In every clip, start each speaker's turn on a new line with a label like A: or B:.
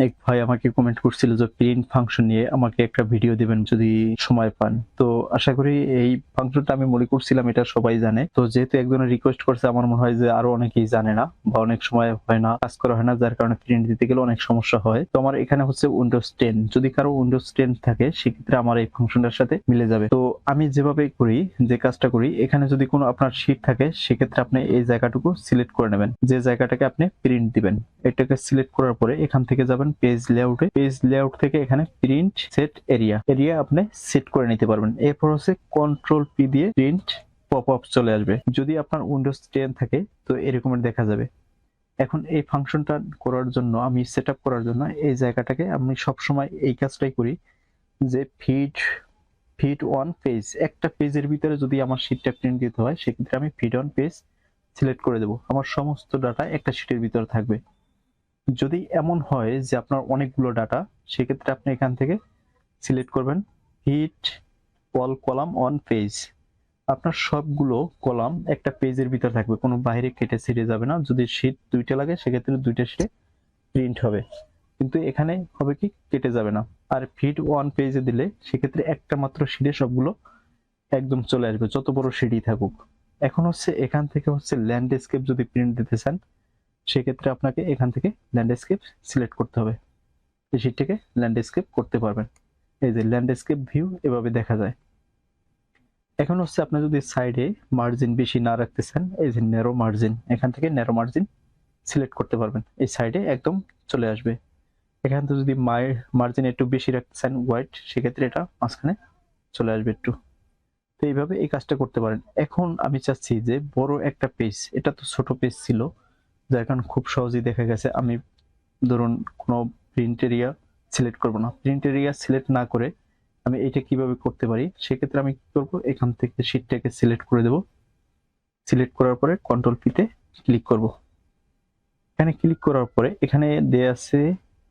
A: এক ভাই আমাকে কমেন্ট করছিল যে প্রিন্ট ফাংশন নিয়ে আমাকে একটা ভিডিও দিবেন যদি সময় পান। তো আশা করি এই ফাংশনটা আমি মনে করছিলাম এটা সবাই জানে। তো যেহেতু একজনের রিকোয়েস্ট করছে, আমার মনে হয় যে আরো অনেকেই জানে না বা অনেক সময় হয় না, কাজ করা হয় না, যার কারণে প্রিন্ট দিতে গেলে অনেক সমস্যা হয়। তো আমার এখানে হচ্ছে উইন্ডোজ 10, যদি কারো উইন্ডোজ 10 থাকে সেক্ষেত্রে আমার এই ফাংশনটার সাথে মিলে যাবে। তো আমি যেভাবে করি, যে কাজটা করি, এখানে যদি কোনো আপনার শীট থাকে সেক্ষেত্রে আপনি এই জায়গাটুকু সিলেক্ট করে নেবেন, যে জায়গাটাকে আপনি প্রিন্ট দিবেন। এটাকে সিলেক্ট করার পরে এখান থেকে যাবেন পেজ লেআউটে, পেজ লেআউট থেকে এখানে প্রিন্ট সেট এরিয়া আপনি সেট করে নিতে পারবেন। এরপর হচ্ছে কন্ট্রোল পি দিয়ে প্রিন্ট পপ আপ চলে আসবে। যদি আপনার উইন্ডোজ 10 থাকে তো এরকমের দেখা যাবে। এখন এই ফাংশনটা করার জন্য, আমি সেট আপ করার জন্য এই জায়গাটাকে আমি সবসময় এই কাজটাই করি যে ফিট ওয়ান পেজ, একটা পেজের ভিতরে যদি আমার শীটটা প্রিন্ট দিতে হয় সেক্ষেত্রে আমি ফিট ওয়ান পেজ সিলেক্ট করে দেব। আমার সমস্ত ডাটা একটা শীটের ভিতরে থাকবে। যদি এমন হয় যে আপনার অনেকগুলো ডাটা, সেক্ষেত্রে আপনি এখান থেকে সিলেক্ট করবেন fit all column on page. আপনার সবগুলো কলাম একটা পেজের ভিতরে থাকবে, কোনো বাইরে কেটে ছিঁড়ে যাবে না। যদি শীট দুইটা লাগে সেক্ষেত্রে দুইটা শীটে প্রিন্ট হবে, কিন্তু এখানে হবে কি কেটে যাবে না। আর ফিট ওয়ান পেজে দিলে সেক্ষেত্রে একটা মাত্র শীটে সবগুলো একদম চলে আসবে, যত বড় শীটই থাকুক। এখন হচ্ছে এখান থেকে হচ্ছে ল্যান্ডস্কেপ যদি প্রিন্ট দিতে চান সেক্ষেত্রে আপনাকে এখান থেকে ল্যান্ডস্কেপ সিলেক্ট করতে হবে। এই শীটটাকে ল্যান্ডস্কেপ করতে পারবেন। এই যে ল্যান্ডস্কেপ ভিউ এভাবে দেখা যায়। এখন হচ্ছে আপনি যদি সাইডে মার্জিন বেশি না রাখতে চান, এই যে ন্যারো মার্জিন, এখান থেকে ন্যারো মার্জিন সিলেক্ট করতে পারবেন, এই সাইডে একদম চলে আসবে। এখান থেকে যদি মার্জিন একটু বেশি রাখতে চান হোয়াইট, সেক্ষেত্রে এটা মাঝখানে চলে আসবে একটু। তো এইভাবে এই কাজটা করতে পারেন। এখন আমি চাচ্ছি যে বড় একটা পেজ, এটা তো ছোট পেজ ছিল যার কারণে খুব সহজেই দেখা গেছে আমি ধরুন কোনো প্রিন্ট এরিয়া সিলেক্ট করব না। প্রিন্ট এরিয়া সিলেক্ট না করে আমি এটা কিভাবে করতে পারি, সেক্ষেত্রে আমি কি করব, এখান থেকে শীটটাকে সিলেক্ট করে দেব। সিলেক্ট করার পরে কন্ট্রোল পিতে ক্লিক করব। এখানে ক্লিক করার পরে এখানে দেয়া আছে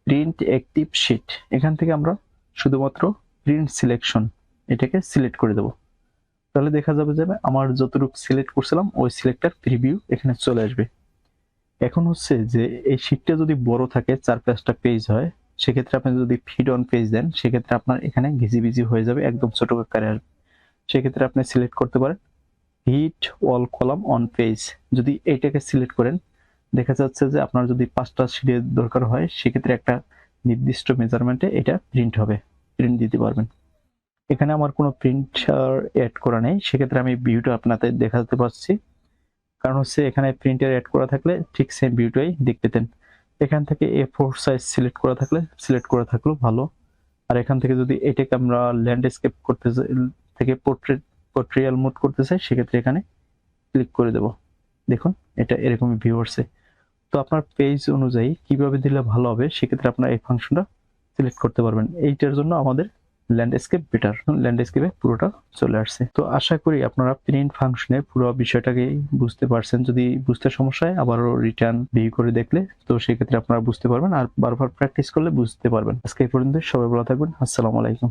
A: প্রিন্ট অ্যাক্টিভ শীট, এখান থেকে আমরা শুধুমাত্র প্রিন্ট সিলেকশন এটাকে সিলেক্ট করে দেব। তাহলে দেখা যাবে যে আমার যতটুকু সিলেক্ট করছিলাম ওই সিলেক্টার প্রিভিউ এখানে চলে আসবে। এখন হচ্ছে যে এই শীটটা যদি বড় থাকে, 4-5টা পেজ হয়, সেক্ষেত্রে আপনি যদি ফিড অন পেজ দেন সেক্ষেত্রে আপনার এখানে ঘিজিবিজি হয়ে যাবে, একদম ছোট আকারে আসবে। সেক্ষেত্রে আপনি সিলেক্ট করতে পারেন fit all column on page. যদি এইটাকে সিলেক্ট করেন দেখা যাচ্ছে যে আপনার যদি 5টা শীটের দরকার হয় সেক্ষেত্রে একটা নির্দিষ্ট মেজারমেন্টে এটা প্রিন্ট হবে, প্রিন্ট দিতে পারবেন। এখানে আমার কোনো প্রিন্টার অ্যাড করা নেই, সেক্ষেত্রে আমি ভিউটা আপনাদের দেখাতে পারছি। কারণ হচ্ছে এখানে প্রিন্টার অ্যাড করা থাকলে ঠিক সেম ভিউটাই দেখতে পেতেন। এখান থেকে A4 সাইজ সিলেক্ট করা থাকলে সিলেক্ট করা থাকলো ভালো। আর এখান থেকে যদি এটাকে আমরা ল্যান্ডস্কেপ করতে থেকে পোর্ট্রেয়াল মোড করতে চাই সেক্ষেত্রে এখানে ক্লিক করে দেব। দেখুন এটা এরকমই ভিউ আসছে। তো আপনার পেজ অনুযায়ী কিভাবে দিলে ভালো হবে সেক্ষেত্রে আপনার এই ফাংশনটা সিলেক্ট করতে পারবেন। এইটার জন্য আমাদের ল্যান্ডস্কেপ বেটার, ল্যান্ডস্কেপে পুরোটা চলে আসছে। তো আশা করি আপনারা প্রিন্ট ফাংশনের পুরো বিষয়টাকে বুঝতে পারছেন। যদি বুঝতে সমস্যা হয় আবারও রিটার্ন ভিউ করে দেখলে তো সেক্ষেত্রে আপনারা বুঝতে পারবেন, আর বারবার প্র্যাকটিস করলে বুঝতে পারবেন। আজকে এই পর্যন্ত, সবাই ভালো থাকবেন। আসসালামু আলাইকুম।